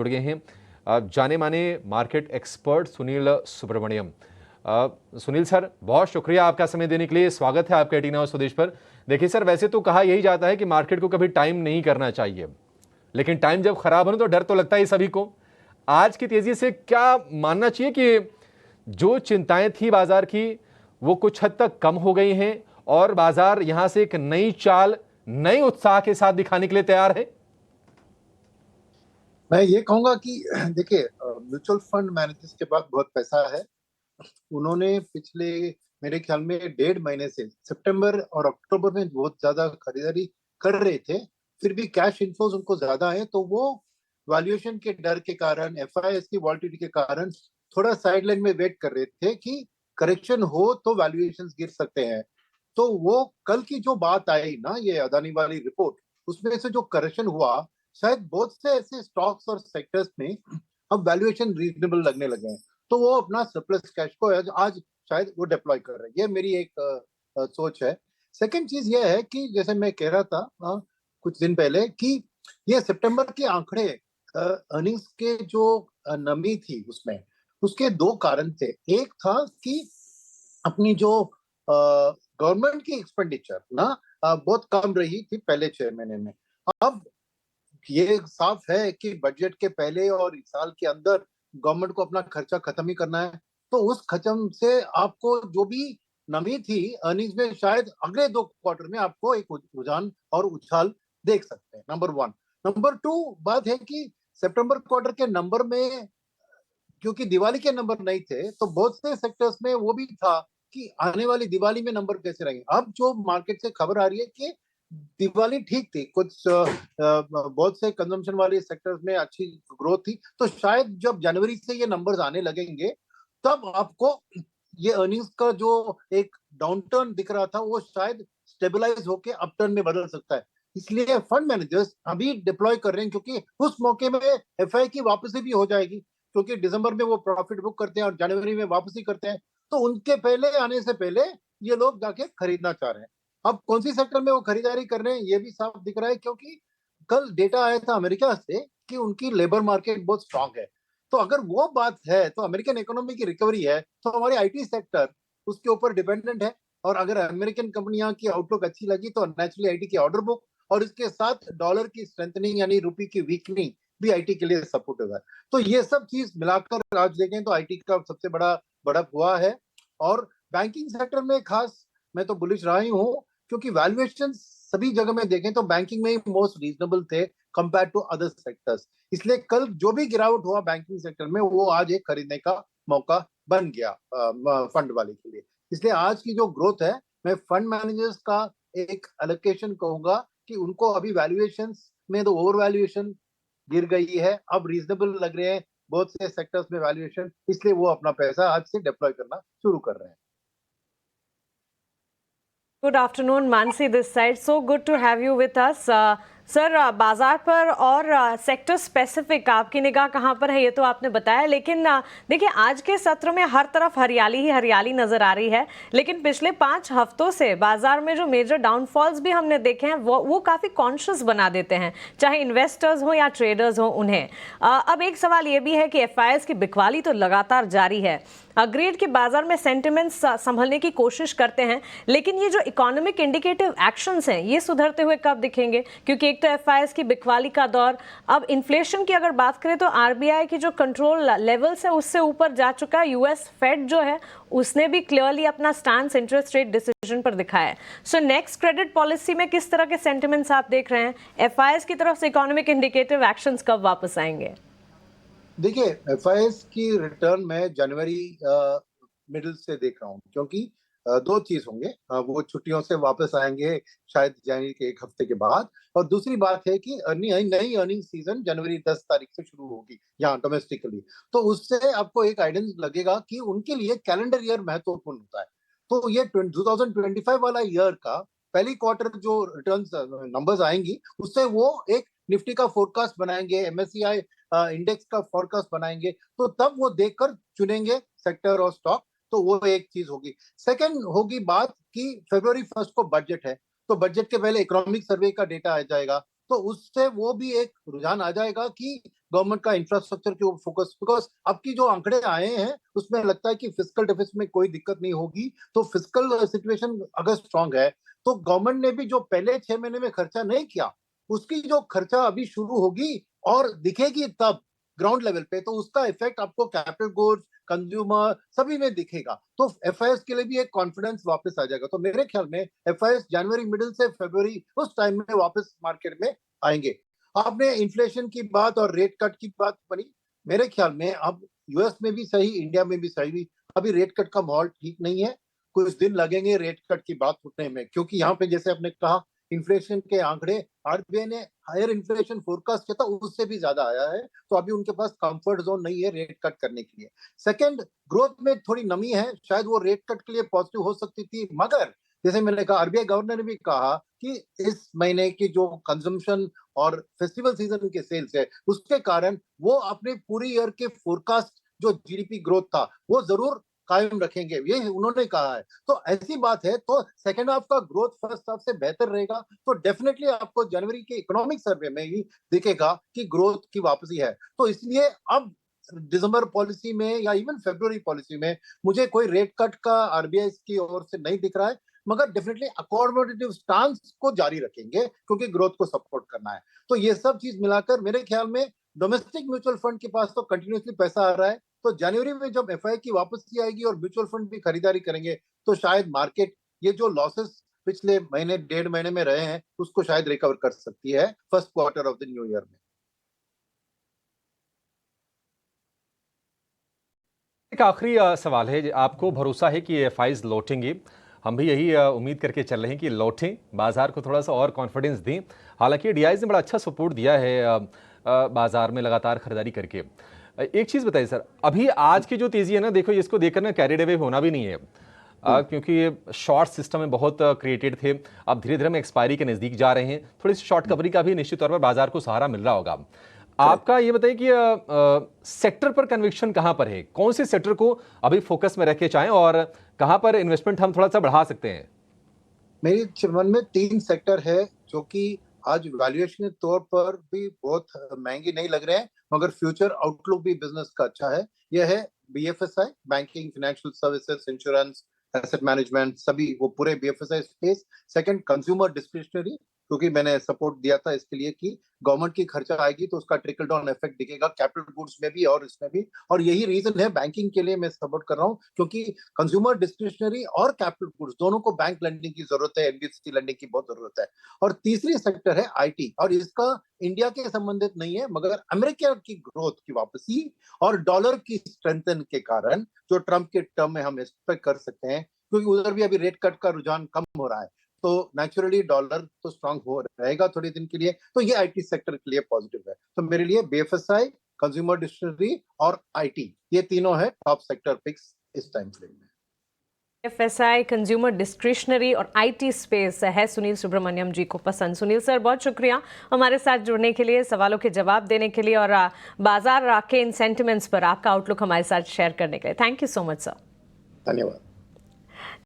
जुड़ गए हैं जाने माने market expert Sunil Subramaniam. Sunil sir, बहुत शुक्रिया आपका समय देने के लिए। स्वागत है आपका 18 आवर्स स्वदेश पर। देखिए सर, वैसे तो कहा यही जाता है कि मार्केट को कभी टाइम नहीं करना चाहिए, लेकिन टाइम जब खराब हो तो डर तो लगता है सभी को। आज की तेजी से क्या मानना चाहिए कि जो चिंताएं थी बाजार की वो कुछ हद तक कम हो गई हैं और बाजार यहां से एक नई चाल, नए उत्साह के साथ दिखाने के लिए तैयार है? मैं ये कहूंगा कि देखिए, म्यूचुअल फंड मैनेजर्स के पास बहुत पैसा है। उन्होंने पिछले मेरे ख्याल में 1.5 महीने से सितंबर और अक्टूबर में बहुत ज्यादा खरीदारी कर रहे थे, फिर भी कैश इनफ्लोज उनको ज्यादा है, तो वो वैल्यूएशन के डर के कारण, एफआईएस की वॉलिटिलिटी के कारण थोड़ा साइडलाइन में वेट कर रहे थे कि करेक्शन हो तो वैल्यूएशन गिर सकते हैं। तो वो कल की जो बात आई ना, ये अदानी वाली रिपोर्ट, उसमें से जो करेक्शन हुआ, शायद बहुत से ऐसे स्टॉक्स और सेक्टर्स में अब वैल्यूएशन रीजनेबल लगने लगे हैं, तो वो अपना सरप्लस कैश को आज शायद वो डिप्लॉय कर रहे हैं। ये मेरी एक सोच है। सेकंड चीज ये है कि जैसे मैं कह रहा था कुछ दिन पहले कि ये सितंबर के आंकड़े, अर्निंग्स के जो नमी थी उसमें, उसके दो कारण थे। एक था कि अपनी जो गवर्नमेंट की एक्सपेंडिचर ना बहुत कम रही थी पहले 6 महीने में। अब ये साफ है कि बजट के पहले और इस साल के अंदर गवर्नमेंट को अपना खर्चा खत्म ही करना है, तो उस खत्म से आपको जो भी नमी थी अर्निंग्स में, शायद अगले 2 क्वार्टर में आपको एक रुझान और उछाल देख सकते हैं। Number one. नंबर टू बात है कि सितंबर क्वार्टर के नंबर में, क्योंकि दिवाली के नंबर नहीं थे, तो बहुत से सेक्टर्स में वो भी था कि आने वाली दिवाली में नंबर कैसे रहेंगे। अब जो मार्केट से खबर आ रही है कि दिवाली ठीक थी, कुछ बहुत से कंजम्पशन वाले सेक्टर्स में अच्छी ग्रोथ थी, तो शायद जब जनवरी से ये नंबर्स आने लगेंगे तब आपको ये अर्निंग्स का जो एक डाउनटर्न दिख रहा था वो शायद स्टेबलाइज होके अपटर्न में बदल सकता है। इसलिए फंड मैनेजर्स अभी डिप्लॉय कर रहे हैं, क्योंकि उस मौके में एफआई की वापसी भी हो जाएगी, क्योंकि दिसंबर में वो प्रॉफिट बुक करते हैं और जनवरी में वापसी करते हैं, तो उनके पहले आने से पहले ये लोग जाके खरीदना चाह रहे हैं। अब कौन सी सेक्टर में वो खरीदारी कर रहे हैं ये भी साफ दिख रहा है, क्योंकि कल डेटा आया था अमेरिका से कि उनकी लेबर मार्केट बहुत स्ट्रांग है। तो अगर वो बात है तो अमेरिकन इकोनॉमी की रिकवरी है, तो हमारी आईटी सेक्टर उसके ऊपर डिपेंडेंट है। और अगर अमेरिकन कंपनियां की आउटलुक अच्छी लगी तो नेचुरली आईटी की ऑर्डर बुक और इसके साथ डॉलर की स्ट्रेंथनिंग यानी रुपये की वीकनिंग भी आईटी के लिए सपोर्टिव है। तो ये सब चीज मिलाकर आज देखें तो आईटी का सबसे बड़ा बढ़त हुआ है। और बैंकिंग सेक्टर में खास मैं तो बुलिश रहा ही हूँ, क्योंकि वैल्यूएशन सभी जगह में देखें तो बैंकिंग में ही मोस्ट रीजनेबल थे कंपेयर टू अदर सेक्टर्स। इसलिए कल जो भी गिरावट हुआ बैंकिंग सेक्टर में, वो आज एक खरीदने का मौका बन गया फंड वाले के लिए। इसलिए आज की जो ग्रोथ है, मैं फंड मैनेजर्स का एक एलोकेशन कहूंगा कि उनको अभी वैल्यूएशन में तो ओवर वैल्यूएशन गिर गई है, अब रीजनेबल लग रहे हैं बहुत से सेक्टर्स में वैल्यूएशन, इसलिए वो अपना पैसा आज से डिप्लॉय करना शुरू कर रहे हैं। Good afternoon, Mansi this side. So good to have you with us. Sir, बाजार पर और सेक्टर स्पेसिफिक आपकी निगाह कहाँ पर है ये तो आपने बताया, लेकिन देखिए आज के सत्र में हर तरफ हरियाली ही हरियाली नजर आ रही है, लेकिन पिछले 5 हफ्तों से बाजार में जो मेजर डाउनफॉल्स भी हमने देखे हैं वो काफ़ी कॉन्शियस बना देते हैं, चाहे इन्वेस्टर्स हो या ट्रेडर्स हो उन्हें। अब एक सवाल ये भी है कि एफआईएस की बिकवाली तो लगातार जारी है, अग्रीड के बाजार में सेंटिमेंट्स संभलने की कोशिश करते हैं, लेकिन ये जो इकोनॉमिक इंडिकेटिव एक्शंस हैं ये सुधरते हुए कब दिखेंगे? क्योंकि एक तो एफआईएस की बिकवाली का दौर, अब इन्फ्लेशन की अगर बात करें तो आरबीआई की जो कंट्रोल लेवल्स है उससे ऊपर जा चुका है। यूएस फेड जो है उसने भी क्लियरली अपना स्टांस इंटरेस्ट रेट डिसीजन पर दिखाया है। सो नेक्स्ट क्रेडिट पॉलिसी में किस तरह के सेंटिमेंट्स आप देख रहे हैं? एफआईएस की तरफ से इकोनॉमिक इंडिकेटिव एक्शंस कब वापस आएंगे? देखिए, एफआईएस की रिटर्न में जनवरी मिडिल से देख रहा हूँ, क्योंकि दो चीज होंगे, वो छुट्टियों से वापस आएंगे शायद जनवरी के 1 हफ्ते के बाद, और दूसरी बात है कि नई अर्निंग सीजन जनवरी 10 तारीख से शुरू होगी यहाँ डोमेस्टिकली, तो उससे आपको एक आइडिया लगेगा कि उनके लिए कैलेंडर ईयर महत्वपूर्ण होता है। तो ये 2025 वाला ईयर का पहली क्वार्टर जो रिटर्न नंबर्स आएंगी, उससे वो एक निफ्टी का फोरकास्ट बनाएंगे, एमएससीआई इंडेक्स का फोरकास्ट बनाएंगे, तो तब वो देखकर चुनेंगे सेक्टर और स्टॉक। तो वो एक चीज होगी। सेकंड होगी बात कि February 1 को बजट है, तो बजट के पहले इकोनॉमिक सर्वे का डेटा आ जाएगा, तो उससे वो भी एक रुझान आ जाएगा कि गवर्नमेंट का इंफ्रास्ट्रक्चर के ऊपर फोकस, बिकॉज अब की जो आंकड़े आए हैं उसमें लगता है कि फिस्कल डेफिसिट में कोई दिक्कत नहीं होगी। तो फिस्कल सिचुएशन अगर स्ट्रांग है तो गवर्नमेंट ने भी जो पहले 6 महीने में खर्चा नहीं किया उसकी जो खर्चा अभी शुरू होगी और दिखेगी तब ग्राउंड लेवल पे, तो उसका इफेक्ट आपको कैपिटल गुड्स, कंज्यूमर सभी में दिखेगा। तो एफआईएस के लिए भी एक कॉन्फिडेंस वापस आ जाएगा। तो मेरे ख्याल में एफआईएस जनवरी मिडिल से फरवरी उस टाइम में वापस मार्केट में आएंगे। आपने इन्फ्लेशन की बात और रेट कट की बात बनी, मेरे ख्याल में अब यूएस में भी सही, इंडिया में भी सही, अभी रेट कट का माहौल ठीक नहीं है। कुछ दिन लगेंगे रेट कट की बात उठने में, क्योंकि यहाँ पे जैसे आपने कहा इन्फ्लेशन के आंकड़े आरबीआई ने हायर इन्फ्लेशन फोरकास्ट किया था उससे भी ज्यादा आया है, तो अभी उनके पास कंफर्ट जोन नहीं है रेट कट करने के लिए। सेकंड, ग्रोथ में थोड़ी नमी है, शायद वो रेट कट के लिए पॉजिटिव हो सकती थी, मगर जैसे मैंने कहा आरबीआई गवर्नर ने भी कहा कि इस महीने की जो कंजम्पशन और फेस्टिवल सीजन के सेल्स है उसके कारण वो अपने पूरी ईयर के फोरकास्ट जो जीडीपी ग्रोथ था वो जरूर कायम रखेंगे, ये उन्होंने कहा है। तो ऐसी बात है तो सेकेंड हाफ का ग्रोथ फर्स्ट हाफ से बेहतर रहेगा, तो डेफिनेटली आपको जनवरी के इकोनॉमिक सर्वे में ही दिखेगा कि ग्रोथ की वापसी है। तो इसलिए अब दिसंबर पॉलिसी में या इवन फरवरी पॉलिसी में मुझे कोई रेट कट का आरबीआई की ओर से नहीं दिख रहा है, मगर डेफिनेटली अकोमोडेटिव स्टांस को जारी रखेंगे क्योंकि ग्रोथ को सपोर्ट करना है। तो ये सब चीज मिलाकर मेरे ख्याल में डोमेस्टिक म्यूचुअल फंड के पास तो कंटिन्यूसली पैसा आ रहा है, तो जनवरी में जब एफआई की वापसी आएगी और म्यूचुअल फंड भी खरीदारी करेंगे तो शायद मार्केट ये जो लॉसेस पिछले महीने 1.5 महीने में रहे हैं उसको शायद रिकवर कर सकती है first quarter of the new year में। एक आखिरी सवाल है, आपको भरोसा है कि एफआईज लौटेंगे? हम भी यही उम्मीद करके चल रहे हैं कि लौटें, बाजार को थोड़ा सा और कॉन्फिडेंस दें। हालांकि डीआईज ने बड़ा अच्छा सपोर्ट दिया है बाजार में लगातार खरीदारी करके। एक चीज़ बताइए सर, अभी आज की जो तेज़ी है ना, देखो इसको देखकर ना कैरिड अवे होना भी नहीं है, क्योंकि ये शॉर्ट सिस्टम में बहुत क्रिएटेड थे। अब धीरे धीरे हम एक्सपायरी के नज़दीक जा रहे हैं, थोड़ी सी शॉर्ट कवरी का भी निश्चित तौर पर बाजार को सहारा मिल रहा होगा। आपका ये बताइए कि सेक्टर पर कन्विक्शन कहाँ पर है, कौन से सेक्टर को अभी फोकस में रखे चाहें और कहाँ पर इन्वेस्टमेंट हम थोड़ा सा बढ़ा सकते हैं? मेरे मन में 3 सेक्टर है जो कि आज वैल्यूएशन के तौर पर भी बहुत महंगी नहीं लग रहे हैं, मगर फ्यूचर आउटलुक भी बिजनेस का अच्छा है। यह है BFSI, banking, financial services, insurance, asset management, सभी वो पूरे BFSI space. Second, consumer discretionary, क्योंकि मैंने सपोर्ट दिया था इसके लिए कि गवर्नमेंट की खर्चा आएगी तो उसका ट्रिकल डाउन इफेक्ट दिखेगा कैपिटल गुड्स में भी और इसमें भी, और यही रीजन है बैंकिंग के लिए मैं सपोर्ट कर रहा हूँ, क्योंकि कंज्यूमर डिस्क्रिशनरी और कैपिटल गुड्स दोनों को बैंक लेंडिंग की जरूरत है, एनबीएफसी लेंडिंग की बहुत जरूरत है। और तीसरी सेक्टर है आईटी, और इसका इंडिया के संबंधित नहीं है, मगर अमेरिका की ग्रोथ की वापसी और डॉलर की स्ट्रेंथन के कारण जो ट्रम्प के टर्म में हम एक्सपेक्ट कर सकते हैं, क्योंकि उधर भी अभी रेट कट का रुझान कम हो रहा है, तो नेचुरली डॉलर तो स्ट्रांग हो रहेगा थोड़े दिन के लिए, तो ये आईटी सेक्टर के लिए पॉजिटिव है। तो मेरे लिए बीएफएसआई, कंज्यूमर डिस्क्रिशनरी और आईटी, ये तीनों है टॉप सेक्टर पिक्स इस टाइम फ्रेम में। एफएसआई, कंज्यूमर डिस्क्रिशनरी और आईटी स्पेस है सुनील सुब्रमण्यम जी को पसंद। सुनील सर, बहुत शुक्रिया हमारे साथ जुड़ने के लिए, सवालों के जवाब देने के लिए और बाजार के इन सेंटिमेंट्स पर आपका आउटलुक हमारे साथ शेयर करने के लिए। Thank you so much sir. धन्यवाद।